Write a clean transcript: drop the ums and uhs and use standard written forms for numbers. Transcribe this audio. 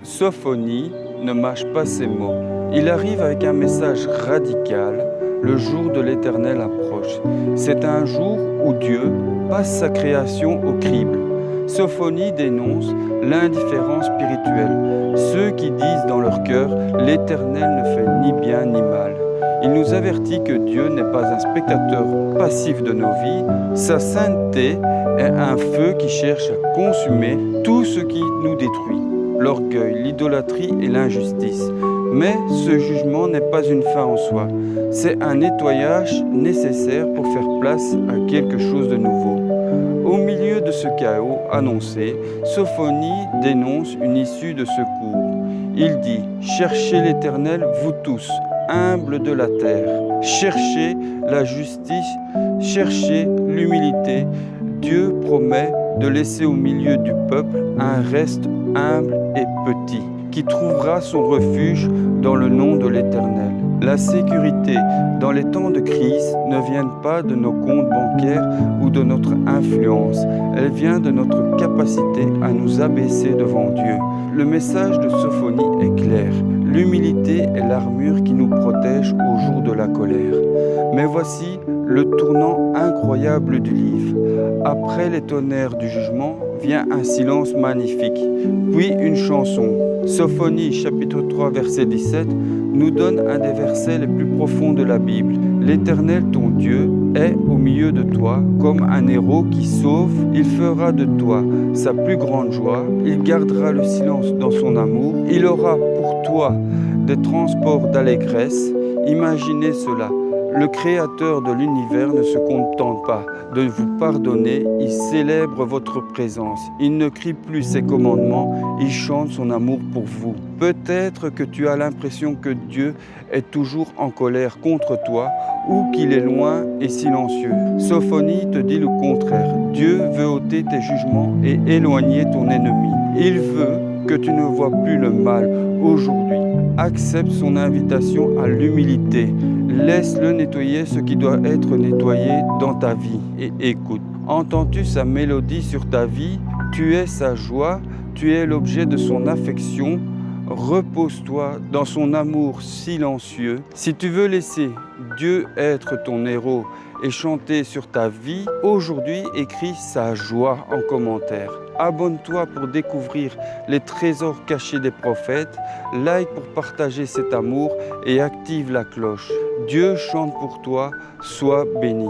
Sophonie ne mâche pas ses mots. Il arrive avec un message radical. Le jour de l'Éternel approche. C'est un jour où Dieu passe sa création au crible. Sophonie dénonce l'indifférence spirituelle. Ceux qui disent dans leur cœur « l'Éternel ne fait ni bien ni mal ». Il nous avertit que Dieu n'est pas un spectateur passif de nos vies. Sa sainteté est un feu qui cherche à consumer tout ce qui nous détruit. L'orgueil, l'idolâtrie et l'injustice. Mais ce jugement n'est pas une fin en soi. C'est un nettoyage nécessaire pour faire place à quelque chose de nouveau. Au milieu de ce chaos annoncé, Sophonie dénonce une issue de secours. Il dit « Cherchez l'Éternel, vous tous, humbles de la terre. Cherchez la justice, cherchez l'humilité. Dieu promet de laisser au milieu du peuple un reste humble et petit, qui trouvera son refuge dans le nom de l'Éternel. La sécurité dans les temps de crise ne vient pas de nos comptes bancaires ou de notre influence. Elle vient de notre capacité à nous abaisser devant Dieu. Le message de Sophonie est clair. L'humilité est l'armure qui nous protège au jour de la colère. Mais voici le tournant incroyable du livre. Après les tonnerres du jugement, vient un silence magnifique, puis une chanson. Sophonie, chapitre 3, verset 17, nous donne un des versets les plus profonds de la Bible. L'Éternel, ton Dieu, est au milieu de toi, comme un héros qui sauve. Il fera de toi sa plus grande joie. Il gardera le silence dans son amour. Il aura pour toi des transports d'allégresse. Imaginez cela. Le Créateur de l'univers ne se contente pas de vous pardonner, il célèbre votre présence. Il ne crie plus ses commandements, il chante son amour pour vous. Peut-être que tu as l'impression que Dieu est toujours en colère contre toi ou qu'il est loin et silencieux. Sophonie te dit le contraire. Dieu veut ôter tes jugements et éloigner ton ennemi. Il veut que tu ne vois plus le mal aujourd'hui. Accepte son invitation à l'humilité. Laisse-le nettoyer ce qui doit être nettoyé dans ta vie et écoute. Entends-tu sa mélodie sur ta vie? Tu es sa joie, tu es l'objet de son affection. Repose-toi dans son amour silencieux. Si tu veux laisser Dieu être ton héros et chanter sur ta vie, aujourd'hui écris sa joie en commentaire. Abonne-toi pour découvrir les trésors cachés des prophètes, like pour partager cet amour et active la cloche. Dieu chante pour toi, sois béni.